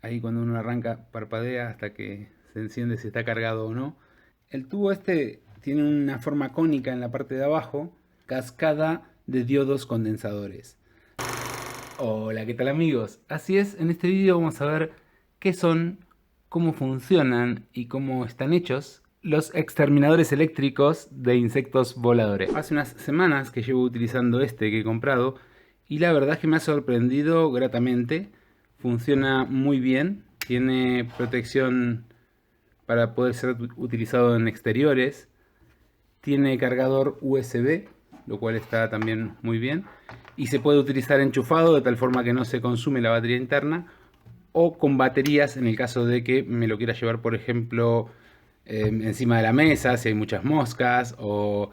Ahí cuando uno arranca parpadea hasta que se enciende si está cargado o no. El tubo este tiene una forma cónica en la parte de abajo, cascada de diodos condensadores. Hola, ¿qué tal amigos? Así es, en este vídeo vamos a ver qué son, cómo funcionan y cómo están hechos los exterminadores eléctricos de insectos voladores. Hace unas semanas que llevo utilizando este que he comprado y la verdad es que me ha sorprendido gratamente. Funciona muy bien, tiene protección para poder ser utilizado en exteriores, tiene cargador USB, lo cual está también muy bien, y se puede utilizar enchufado de tal forma que no se consume la batería interna, o con baterías en el caso de que me lo quiera llevar, por ejemplo, encima de la mesa si hay muchas moscas, o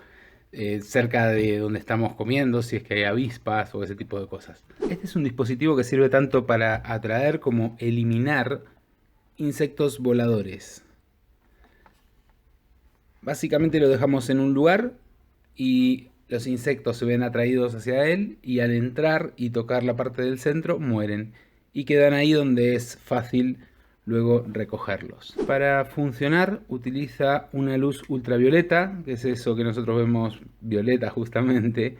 cerca de donde estamos comiendo si es que hay avispas o ese tipo de cosas. Este es un dispositivo que sirve tanto para atraer como eliminar insectos voladores. Básicamente lo dejamos en un lugar y los insectos se ven atraídos hacia él y al entrar y tocar la parte del centro mueren y quedan ahí donde es fácil luego recogerlos. Para funcionar utiliza una luz ultravioleta, que es eso que nosotros vemos violeta justamente,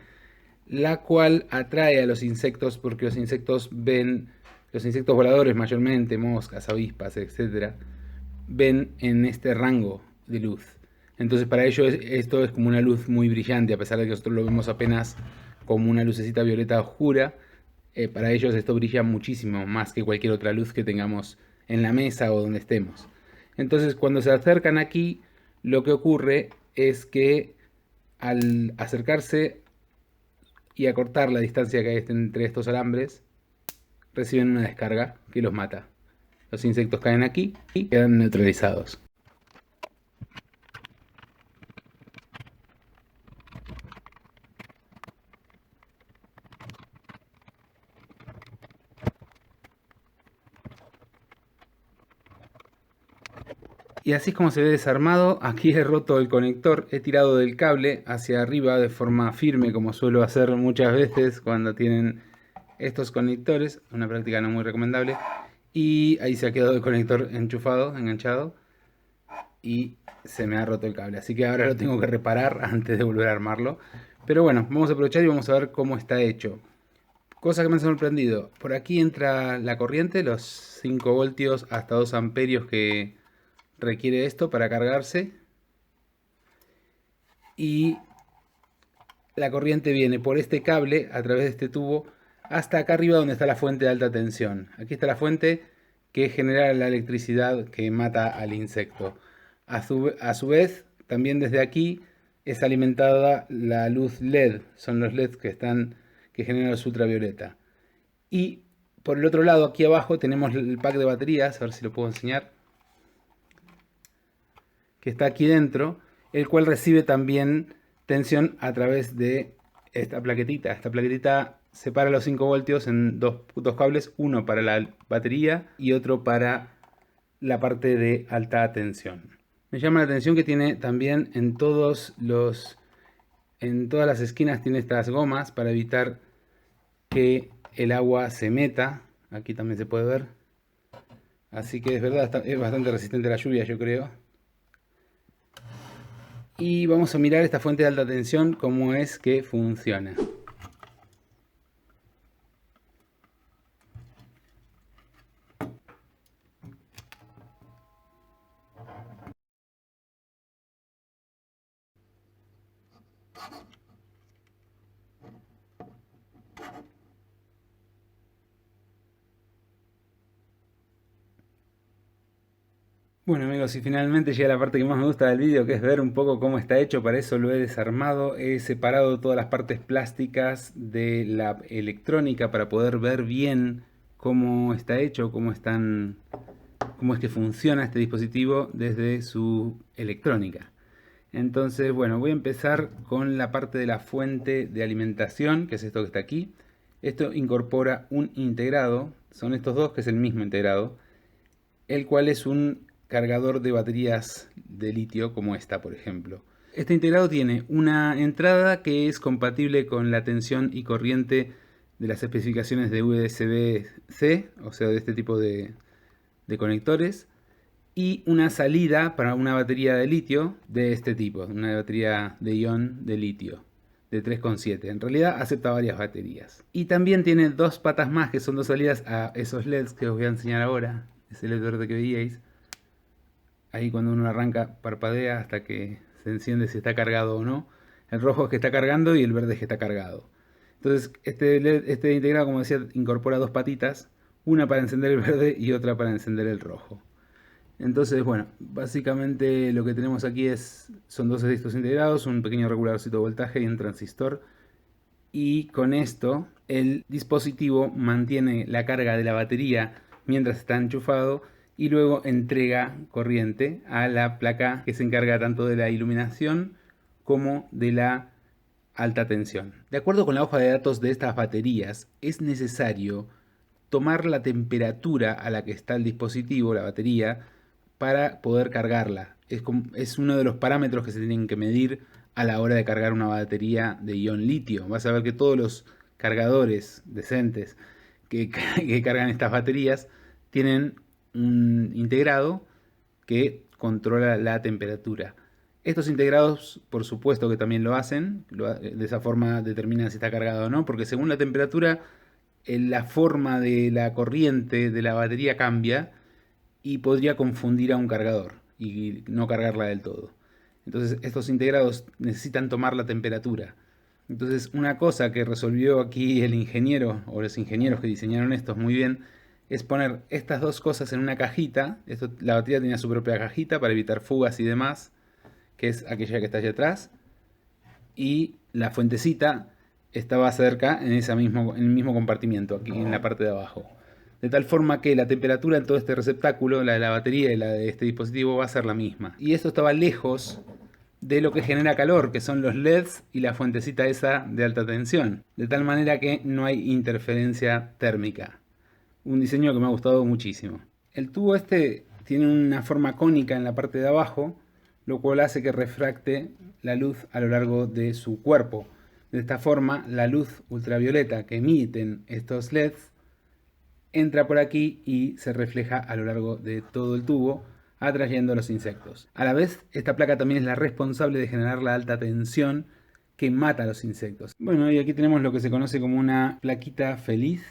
la cual atrae a los insectos porque los insectos ven, los insectos voladores mayormente, moscas, avispas, etcétera, ven en este rango de luz. Entonces para ellos esto es como una luz muy brillante, a pesar de que nosotros lo vemos apenas como una lucecita violeta oscura. Para ellos esto brilla muchísimo más que cualquier otra luz que tengamos en la mesa o donde estemos. Entonces cuando se acercan aquí, lo que ocurre es que al acercarse y acortar la distancia que hay entre estos alambres, reciben una descarga que los mata. Los insectos caen aquí y quedan neutralizados. Y así es como se ve desarmado. Aquí he roto el conector, he tirado del cable hacia arriba de forma firme, como suelo hacer muchas veces cuando tienen estos conectores, una práctica no muy recomendable. Y ahí se ha quedado el conector enchufado, enganchado, y se me ha roto el cable. Así que ahora lo tengo que reparar antes de volver a armarlo. Pero bueno, vamos a aprovechar y vamos a ver cómo está hecho. Cosa que me ha sorprendido, por aquí entra la corriente, los 5 voltios hasta 2 amperios que requiere esto para cargarse, y la corriente viene por este cable a través de este tubo hasta acá arriba donde está la fuente de alta tensión. Aquí está la fuente que genera la electricidad que mata al insecto. A su vez, también desde aquí es alimentada la luz LED, son los LEDs que generan luz ultravioleta. Y por el otro lado, aquí abajo tenemos el pack de baterías, a ver si lo puedo enseñar, que está aquí dentro, el cual recibe también tensión a través de esta plaquetita. Esta plaquetita separa los 5 voltios en dos cables, uno para la batería y otro para la parte de alta tensión. Me llama la atención que tiene también en todas las esquinas tiene estas gomas para evitar que el agua se meta. Aquí también se puede ver. Así que es verdad, es bastante resistente a la lluvia, yo creo. Y vamos a mirar esta fuente de alta tensión, cómo es que funciona. Bueno amigos, y finalmente llega la parte que más me gusta del vídeo, que es ver un poco cómo está hecho. Para eso lo he desarmado, he separado todas las partes plásticas de la electrónica para poder ver bien cómo está hecho, cómo es que funciona este dispositivo desde su electrónica. Entonces, bueno, voy a empezar con la parte de la fuente de alimentación, que es esto que está aquí. Esto incorpora un integrado, son estos dos, que es el mismo integrado, el cual es un cargador de baterías de litio como esta, por ejemplo. Este integrado tiene una entrada que es compatible con la tensión y corriente de las especificaciones de USB-C, o sea, de este tipo de conectores y una salida para una batería de litio de este tipo, una batería de ion de litio de 3,7. En realidad acepta varias baterías. Y también tiene dos patas más, que son dos salidas a esos LEDs que os voy a enseñar ahora. Ese LED verde que veíais. Ahí cuando uno arranca parpadea hasta que se enciende si está cargado o no. El rojo es que está cargando y el verde es que está cargado. Entonces este LED, este integrado, como decía, incorpora dos patitas. Una para encender el verde y otra para encender el rojo. Entonces, bueno, básicamente lo que tenemos aquí son dos discos integrados, un pequeño reguladorcito de voltaje y un transistor. Y con esto el dispositivo mantiene la carga de la batería mientras está enchufado y luego entrega corriente a la placa que se encarga tanto de la iluminación como de la alta tensión. De acuerdo con la hoja de datos de estas baterías, es necesario tomar la temperatura a la que está el dispositivo, la batería, para poder cargarla. Es uno de los parámetros que se tienen que medir a la hora de cargar una batería de ion litio. Vas a ver que todos los cargadores decentes que cargan estas baterías tienen un integrado que controla la temperatura. Estos integrados, por supuesto que también lo hacen, de esa forma determinan si está cargado o no, porque según la temperatura, la forma de la corriente de la batería cambia y podría confundir a un cargador y no cargarla del todo. Entonces estos integrados necesitan tomar la temperatura. Entonces una cosa que resolvió aquí el ingeniero o los ingenieros que diseñaron estos muy bien es poner estas dos cosas en una cajita. La batería tenía su propia cajita para evitar fugas y demás, que es aquella que está allá atrás, y la fuentecita estaba cerca en el mismo compartimiento, aquí en la parte de abajo. De tal forma que la temperatura en todo este receptáculo, la de la batería y la de este dispositivo, va a ser la misma. Y esto estaba lejos de lo que genera calor, que son los LEDs y la fuentecita esa de alta tensión. De tal manera que no hay interferencia térmica. Un diseño que me ha gustado muchísimo. El tubo este tiene una forma cónica en la parte de abajo, lo cual hace que refracte la luz a lo largo de su cuerpo. De esta forma, la luz ultravioleta que emiten estos LEDs entra por aquí y se refleja a lo largo de todo el tubo, atrayendo a los insectos. A la vez, esta placa también es la responsable de generar la alta tensión que mata a los insectos. Bueno, y aquí tenemos lo que se conoce como una plaquita feliz.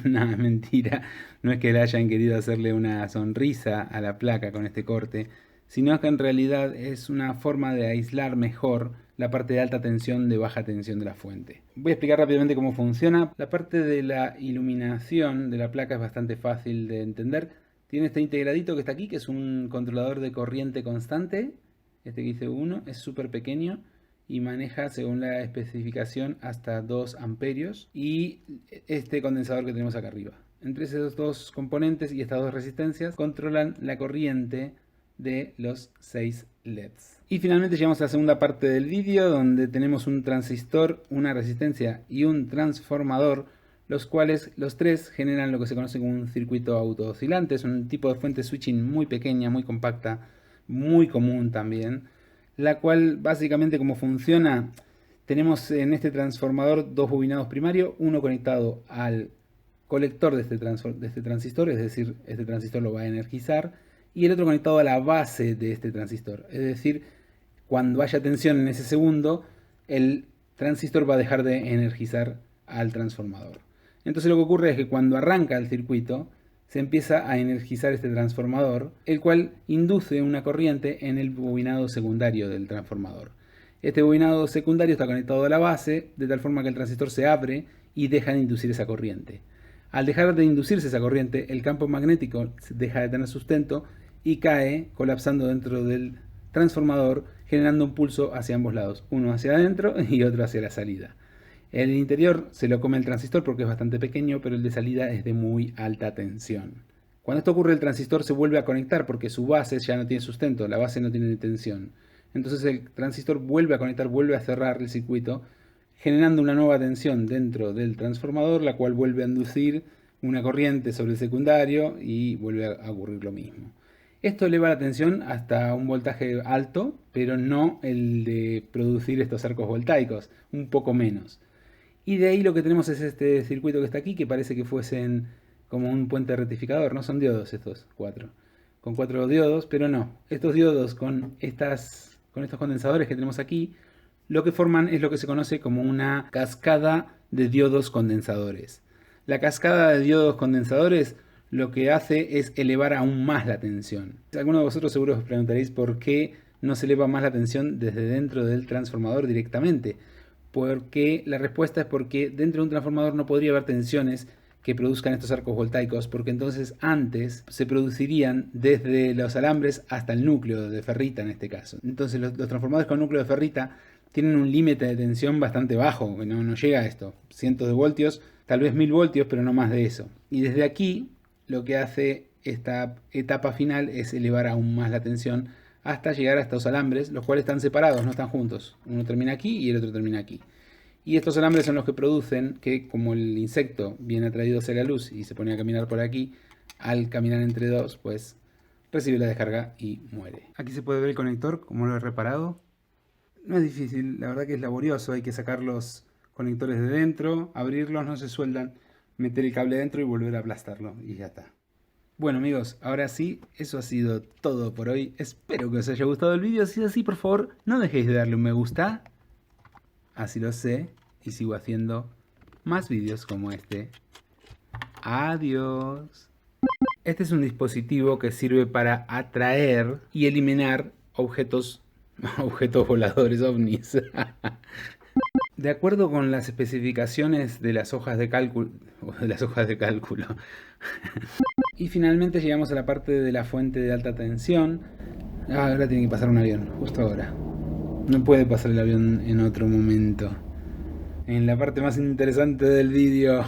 No, es mentira. No es que le hayan querido hacerle una sonrisa a la placa con este corte, sino que en realidad es una forma de aislar mejor la parte de alta tensión de baja tensión de la fuente. Voy a explicar rápidamente cómo funciona. La parte de la iluminación de la placa es bastante fácil de entender. Tiene este integradito que está aquí, que es un controlador de corriente constante. Este que dice 1 es súper pequeño y maneja, según la especificación, hasta 2 amperios. Y este condensador que tenemos acá arriba. Entre esos dos componentes y estas dos resistencias controlan la corriente de los 6 LEDs. Y finalmente llegamos a la segunda parte del vídeo, donde tenemos un transistor, una resistencia y un transformador, los cuales los tres generan lo que se conoce como un circuito autooscilante. Es un tipo de fuente switching muy pequeña, muy compacta, muy común también, la cual básicamente como funciona, tenemos en este transformador dos bobinados primarios, uno conectado al colector de este transistor, es decir, este transistor lo va a energizar, y el otro conectado a la base de este transistor. Es decir, cuando haya tensión en ese segundo, el transistor va a dejar de energizar al transformador. Entonces lo que ocurre es que cuando arranca el circuito, se empieza a energizar este transformador, el cual induce una corriente en el bobinado secundario del transformador. Este bobinado secundario está conectado a la base, de tal forma que el transistor se abre y deja de inducir esa corriente. Al dejar de inducirse esa corriente, el campo magnético deja de tener sustento y cae colapsando dentro del transformador, generando un pulso hacia ambos lados, uno hacia adentro y otro hacia la salida. El interior se lo come el transistor porque es bastante pequeño, pero el de salida es de muy alta tensión. Cuando esto ocurre, el transistor se vuelve a conectar porque su base ya no tiene sustento, la base no tiene tensión. Entonces el transistor vuelve a conectar, vuelve a cerrar el circuito, generando una nueva tensión dentro del transformador, la cual vuelve a inducir una corriente sobre el secundario y vuelve a ocurrir lo mismo. Esto eleva la tensión hasta un voltaje alto, pero no el de producir estos arcos voltaicos, un poco menos. Y de ahí lo que tenemos es este circuito que está aquí, que parece que fuesen como un puente rectificador, ¿no? Son diodos estos 4. Con 4 diodos, pero no. Estos diodos con estos condensadores que tenemos aquí, lo que forman es lo que se conoce como una cascada de diodos condensadores. La cascada de diodos condensadores lo que hace es elevar aún más la tensión. Algunos de vosotros seguro os preguntaréis por qué no se eleva más la tensión desde dentro del transformador directamente. Porque la respuesta es porque dentro de un transformador no podría haber tensiones que produzcan estos arcos voltaicos, porque entonces antes se producirían desde los alambres hasta el núcleo de ferrita en este caso. Entonces los transformadores con núcleo de ferrita tienen un límite de tensión bastante bajo, no llega a esto, cientos de voltios, tal vez 1000 voltios, pero no más de eso. Y desde aquí lo que hace esta etapa final es elevar aún más la tensión hasta llegar a estos alambres, los cuales están separados, no están juntos. Uno termina aquí y el otro termina aquí. Y estos alambres son los que producen que, como el insecto viene atraído hacia la luz y se pone a caminar por aquí, al caminar entre dos, pues recibe la descarga y muere. Aquí se puede ver el conector, como lo he reparado. No es difícil, la verdad que es laborioso, hay que sacar los conectores de dentro, abrirlos, no se sueldan, meter el cable dentro y volver a aplastarlo y ya está. Bueno amigos, ahora sí, eso ha sido todo por hoy. Espero que os haya gustado el vídeo. Si es así, por favor, no dejéis de darle un me gusta. Así lo sé y sigo haciendo más vídeos como este. Adiós. Este es un dispositivo que sirve para atraer y eliminar objetos voladores, ovnis. De acuerdo con las especificaciones de las hojas de cálculo, y finalmente llegamos a la parte de la fuente de alta tensión. Ahora tiene que pasar un avión, justo ahora. No puede pasar el avión en otro momento. En la parte más interesante del vídeo.